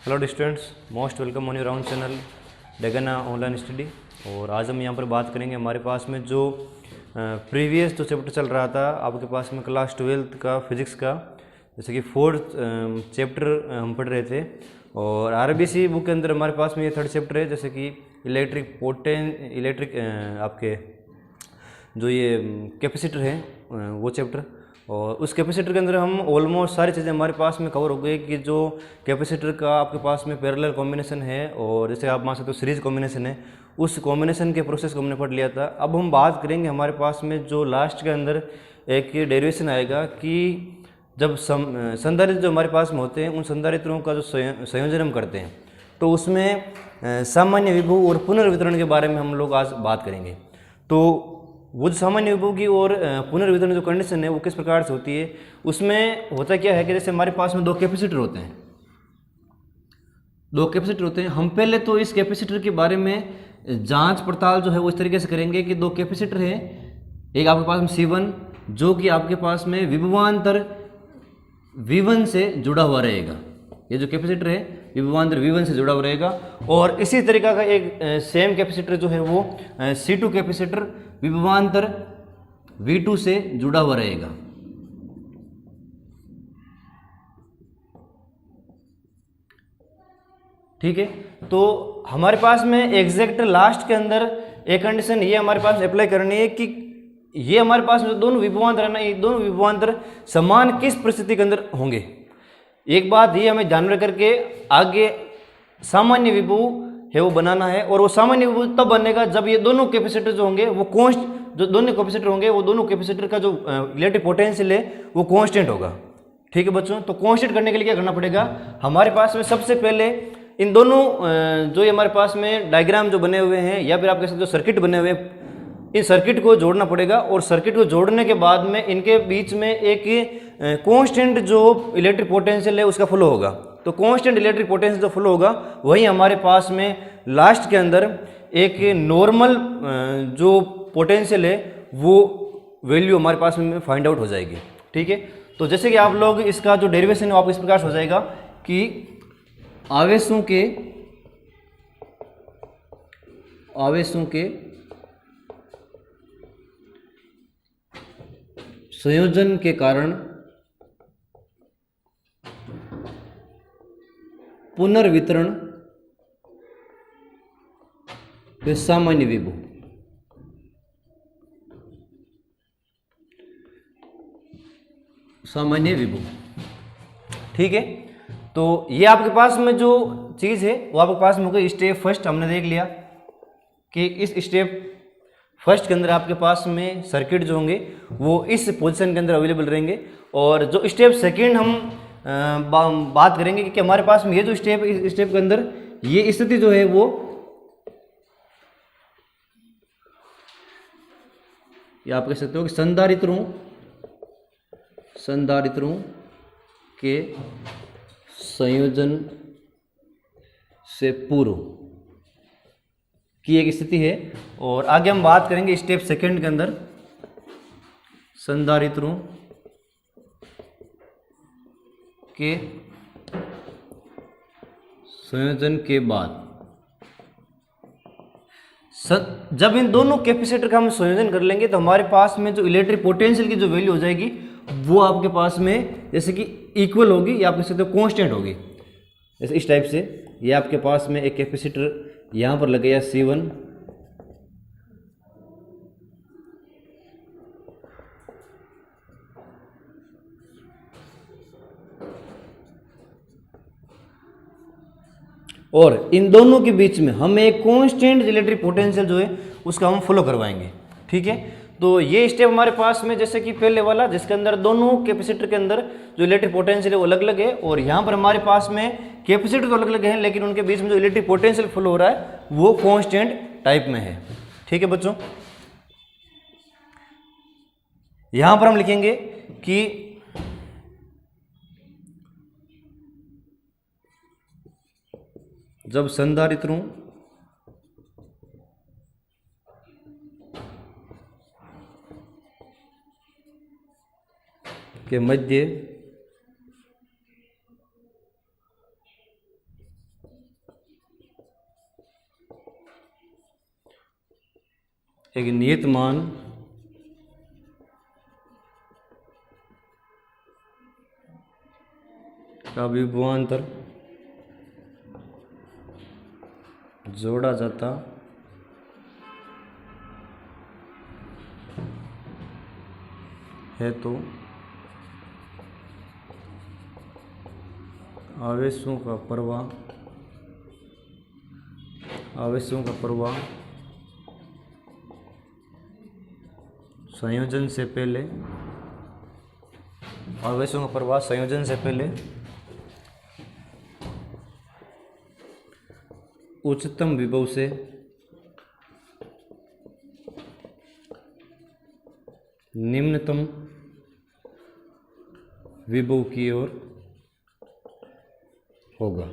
Hello students, most welcome on your round channel Degana online study. और आज हम यहाँ पर बात करेंगे हमारे पास में जो प्रीवियस जो चैप्टर चल रहा था आपके पास में क्लास 12th का फिजिक्स का, जैसे कि 4th चैप्टर हम पढ़ रहे थे। और आरबीसी बुक के अंदर हमारे पास में ये 3rd चैप्टर है, जैसे कि इलेक्ट्रिक आपके जो ये कैपेसिटर है वो चैप्टर। और उस कैपेसिटर के अंदर हम ऑलमोस्ट सारी चीज़ें हमारे पास में कवर हो गई कि जो कैपेसिटर का आपके पास में पैरेलल कॉम्बिनेशन है और जैसे आप मान सकते हो सीरीज कॉम्बिनेशन है, उस कॉम्बिनेशन के प्रोसेस को हमने पढ़ लिया था। अब हम बात करेंगे हमारे पास में जो लास्ट के अंदर एक डेरिवेशन आएगा कि जब संधारित्र जो हमारे पास में होते हैं उन संधारित्रों का जो संयोजन हम करते हैं, तो उसमें सामान्य विभव और पुनर्वितरण के बारे में हम लोग आज बात करेंगे। तो वो जो सामान्य विभव की और पुनर्वितरण जो कंडीशन है वो किस प्रकार से होती है, उसमें होता क्या है कि जैसे हमारे पास में दो कैपेसिटर होते हैं, हम पहले तो इस कैपेसिटर के बारे में जांच पड़ताल जो है वो इस तरीके से करेंगे कि दो कैपेसिटर है, एक आपके पास में C1 जो कि आपके पास में विभवांतर V1 से जुड़ा हुआ रहेगा। ये जो कैपेसिटर है विभवांतर V1 से जुड़ा हुआ रहेगा। और इसी तरीका का एक सेम कैपेसिटर जो है वो C2 कैपेसिटर विभवांतर V2 से जुड़ा हुआ रहेगा। ठीक है, तो हमारे पास में एग्जैक्ट लास्ट के अंदर एक कंडीशन ये हमारे पास अप्लाई करनी है कि ये हमारे पास जो दोनों विभवांतर है ना, ये दोनों विभवांतर समान किस परिस्थिति के अंदर होंगे। एक बात ये हमें ध्यान रख करके आगे सामान्य विभव है वो बनाना है। और वो सामान्य विभव तब बनेगा जब ये दोनों कैपेसिटर जो होंगे वो जो दोनों कैपेसिटर होंगे वो दोनों कैपेसिटर का जो इलेक्ट्रिक पोटेंशियल है वो कांस्टेंट होगा। ठीक है बच्चों, तो कांस्टेंट करने के लिए क्या करना पड़ेगा, हमारे पास में सबसे पहले इन दोनों जो ये हमारे पास में डायग्राम जो बने हुए हैं या फिर आप कह सकते हो सर्किट बने हुए हैं, इन सर्किट को जोड़ना पड़ेगा। और सर्किट को जोड़ने के बाद में इनके बीच में एक कांस्टेंट जो इलेक्ट्रिक पोटेंशियल है उसका फ्लो होगा। तो कांस्टेंट इलेक्ट्रिक पोटेंशियल जो फ्लो होगा वही हमारे पास में लास्ट के अंदर एक नॉर्मल जो पोटेंशियल है वो वैल्यू हमारे पास में फाइंड आउट हो जाएगी। ठीक है, तो जैसे कि आप लोग इसका जो डेरिवेशन है वो आपको इस प्रकार से हो जाएगा कि आवेशों के संयोजन के कारण पुनर्वितरण व सामान्य विभव। ठीक है, तो ये आपके पास में जो चीज़ है वो आपके पास में हो गई। स्टेप फर्स्ट हमने देख लिया कि इस स्टेप फर्स्ट के अंदर आपके पास में सर्किट जो होंगे वो इस पोजीशन के अंदर अवेलेबल रहेंगे। और जो स्टेप सेकंड हम बात करेंगे कि हमारे पास में ये जो स्टेप, इस स्टेप के अंदर ये स्थिति जो है वो ये आप कह सकते हो कि संधारित्रों के संयोजन से पूर्व की एक स्थिति है। और आगे हम बात करेंगे स्टेप सेकंड के अंदर संधारित्रों के संयोजन के बाद जब इन दोनों कैपेसिटर का हम संयोजन कर लेंगे तो हमारे पास में जो इलेक्ट्रिक पोटेंशियल की जो वैल्यू हो जाएगी वो आपके पास में जैसे कि इक्वल होगी या आप कह सकते हो कांस्टेंट होगी। जैसे इस टाइप से ये आपके पास में एक कैपेसिटर यहाँ पर लगेगा C1 और इन दोनों के बीच में हम एक कांस्टेंट इलेक्ट्रिक पोटेंशियल जो है उसका हम फ्लो करवाएंगे। ठीक है, तो ये स्टेप हमारे पास में जैसे कि पहले वाला जिसके अंदर दोनों कैपेसिटर के अंदर जो इलेक्ट्रिक पोटेंशियल है वो अलग अलग है, और यहाँ पर हमारे पास में कैपेसिटर तो अलग अलग हैं लेकिन उनके बीच में जो इलेक्ट्रिक पोटेंशियल फ्लो हो रहा है वो कांस्टेंट टाइप में है। ठीक है बच्चों, यहाँ पर हम लिखेंगे कि जब संधारित्रों के मध्य एक नियत मान का विभवांतर जोड़ा जाता है तो आवेशों का प्रवाह संयोजन से पहले उच्चतम विभव से निम्नतम विभव की ओर होगा।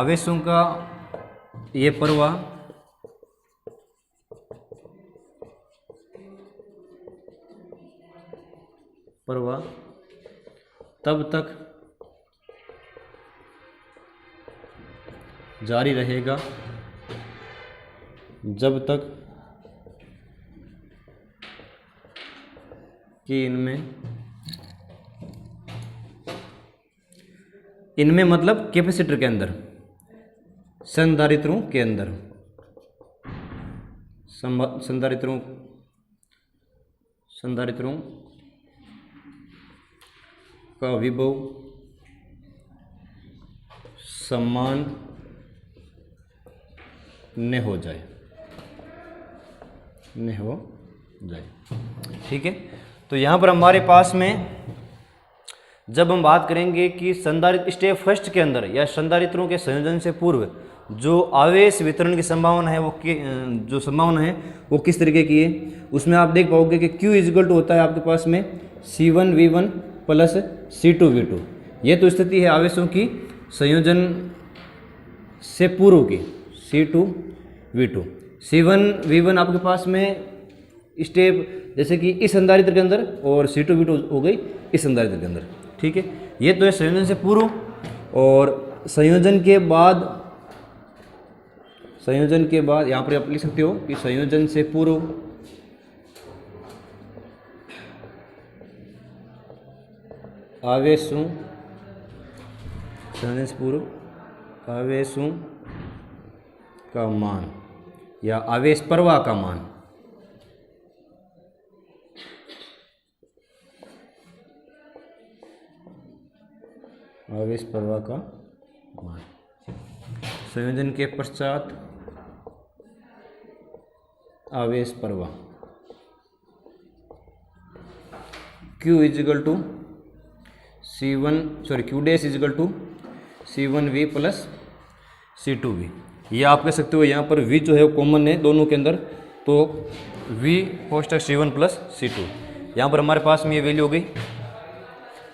आवेशों का ये प्रवाह तब तक जारी रहेगा जब तक कि इनमें मतलब कैपेसिटर के अंदर, संधारित्रों के अंदर, संधारित्रों का विभव समान न हो जाए। ठीक है, तो यहाँ पर हमारे पास में जब हम बात करेंगे कि संधारित्र स्टेप फर्स्ट के अंदर या संधारित्रों के संयोजन से पूर्व जो आवेश वितरण की संभावना है वो किस तरीके की है, उसमें आप देख पाओगे कि Q इक्वल टू होता है आपके पास में C1V1 प्लस C2V2। ये तो स्थिति है आवेशों की संयोजन से पूर्व की C2V2। C1V1 आपके पास में स्टेप जैसे कि इस संधारित्र के अंदर और C2V2 हो गई इस संधारित्र के अंदर। ठीक है, ये तो है संयोजन से पूर्व। और संयोजन के बाद यहाँ पर आप लिख सकते हो कि संयोजन से पूर्व आवेशों का मान या आवेश प्रवाह का मान संयोजन के पश्चात आवेश प्रवाह Q equal to Q dash equal to C1V plus C2V। ये आप कह सकते हो यहाँ पर V जो है वो कॉमन है दोनों के अंदर, तो V कोष्टक C1 प्लस C2। यहाँ पर हमारे पास में ये वैल्यू हो गई।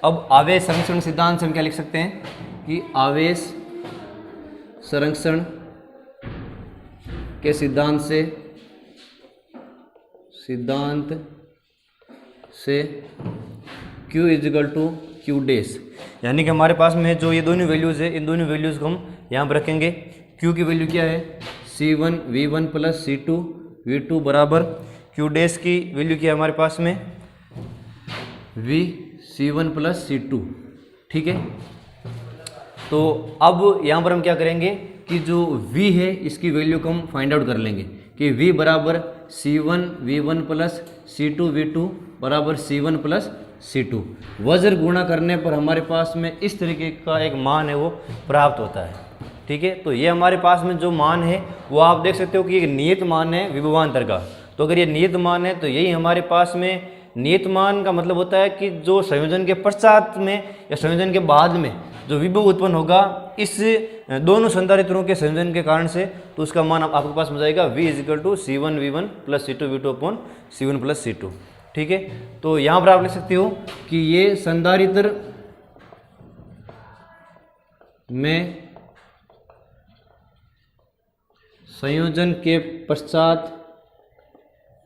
अब आवेश संरक्षण सिद्धांत से हम क्या लिख सकते हैं कि आवेश संरक्षण के सिद्धांत से Q equal to Q dash, यानी कि हमारे पास में जो ये दोनों वैल्यूज़ है इन दोनों वैल्यूज़ को हम यहाँ पर रखेंगे। Q की वैल्यू क्या है C1V1 प्लस C2V2 बराबर Q डैश की वैल्यू क्या है हमारे पास में V C1 प्लस C2। ठीक है, तो अब यहाँ पर हम क्या करेंगे कि जो V है इसकी वैल्यू को हम फाइंड आउट कर लेंगे कि V बराबर C1V1 प्लस C2V2 बराबर C1 प्लस C2। वज्र गुणा करने पर हमारे पास में इस तरीके का एक मान है वो प्राप्त होता है। ठीक है, तो ये हमारे पास में जो मान है वो आप देख सकते हो कि एक नियत मान है विभवांतर का। तो अगर ये नियत मान है तो यही हमारे पास में नियत मान का मतलब होता है कि जो संयोजन के पश्चात में या संयोजन के बाद में जो विभव उत्पन्न होगा इस दोनों संधारित्रों के संयोजन के कारण से, तो उसका मान आपके पास हो जाएगा V equal to C1V1 plus C2V2 upon C1 plus C2। ठीक है, तो यहाँ पर आप लिख सकते हो कि ये संधारित्र में संयोजन के पश्चात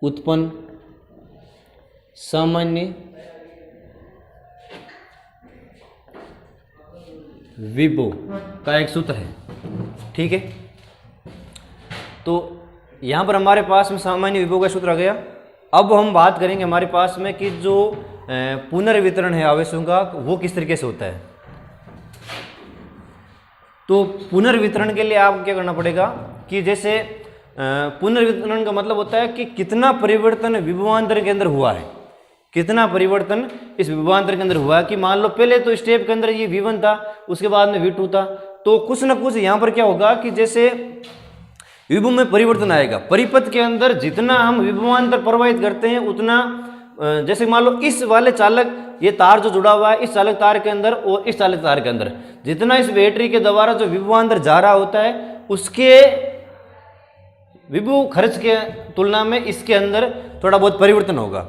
उत्पन्न सामान्य विभव का एक सूत्र है। ठीक है, तो यहाँ पर हमारे पास में सामान्य विभव का सूत्र आ गया। अब हम बात करेंगे हमारे पास में कि जो पुनर्वितरण है आवेशों का वो किस तरीके से होता है। तो पुनर्वितरण के लिए आपको क्या करना पड़ेगा कि जैसे पुनर्वितरण का मतलब होता है कि कितना परिवर्तन विभवांतर के अंदर हुआ है, कितना परिवर्तन इस विभवांतर के अंदर हुआ है। कि मान लो पहले तो स्टेप के अंदर ये V1 था, उसके बाद में V2 था, तो कुछ ना कुछ यहाँ पर क्या होगा कि जैसे विभव में परिवर्तन आएगा। परिपथ के अंदर जितना हम विभवांतर प्रवाहित करते हैं उतना, जैसे मान लो इस वाले चालक, ये तार जो जुड़ा हुआ है इस चालक तार के अंदर और इस चालक तार के अंदर, जितना इस बैटरी के द्वारा जो विभवांतर जा रहा होता है उसके विभव खर्च के तुलना में इसके अंदर थोड़ा बहुत परिवर्तन होगा।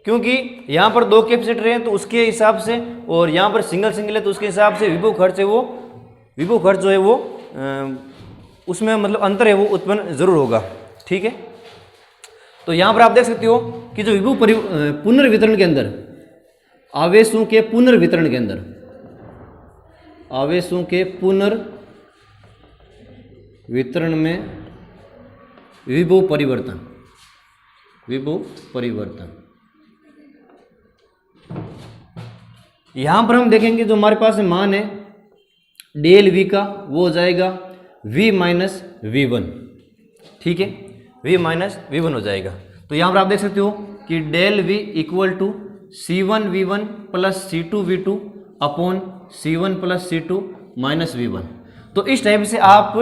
क्योंकि यहाँ पर 2 कैपेसिटर हैं तो उसके हिसाब से, और यहाँ पर सिंगल है तो उसके हिसाब से विभव खर्च जो है वो उसमें मतलब अंतर है वो उत्पन्न जरूर होगा। ठीक है, तो यहाँ पर आप देख सकते हो कि जो विभव पुनर्वितरण के अंदर, आवेशों के पुनर्वितरण के अंदर, आवेशों के पुनर्वितरण में विभव परिवर्तन, यहां पर हम देखेंगे जो हमारे पास मान है डेल V का वो हो जाएगा V माइनस V1। ठीक है, V माइनस V1 हो जाएगा। तो यहां पर आप देख सकते हो कि del V equal to C1V1 plus C2V2 upon C1 plus C2 minus V1। तो इस टाइप से आप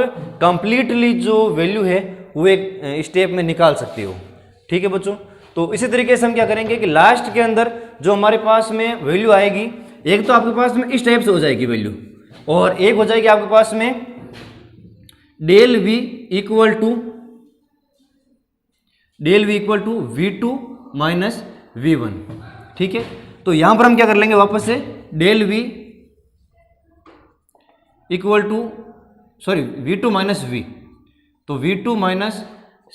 कंप्लीटली जो वैल्यू है वो एक स्टेप में निकाल सकते हो। ठीक है बच्चों, तो इसी तरीके से हम क्या करेंगे कि लास्ट के अंदर जो हमारे पास में वैल्यू आएगी, एक तो आपके पास में इस टाइप से हो जाएगी वैल्यू, और एक हो जाएगी आपके पास में del V equal to V2 minus V1। ठीक है, तो यहां पर हम क्या कर लेंगे वापस से del V equal to V2 minus V, तो V2 minus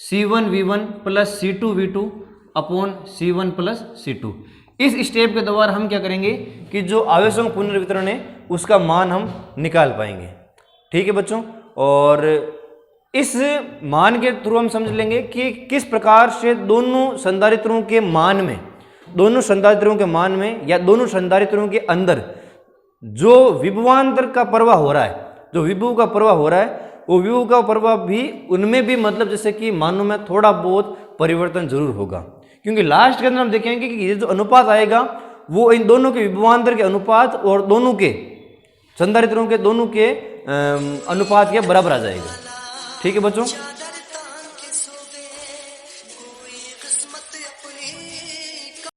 C1V1 plus C2V2 upon C1 plus C2। इस स्टेप के द्वारा हम क्या करेंगे कि जो आवेशों का पुनर्वितरण है उसका मान हम निकाल पाएंगे। ठीक है बच्चों, और इस मान के थ्रू हम समझ लेंगे कि किस प्रकार से दोनों संधारित्रों के मान में या दोनों संधारित्रों के अंदर जो विभवांतर का प्रवाह हो रहा है, जो विभव का प्रवाह हो रहा है, वो विभव का प्रवाह भी उनमें भी मतलब जैसे कि मानों में थोड़ा बहुत परिवर्तन जरूर होगा। क्योंकि लास्ट के अंदर हम देखेंगे कि ये जो अनुपात आएगा वो इन दोनों के विभवांतर के अनुपात और दोनों के संधारित्रों के दोनों के अनुपात के बराबर आ जाएगा। ठीक है बच्चों,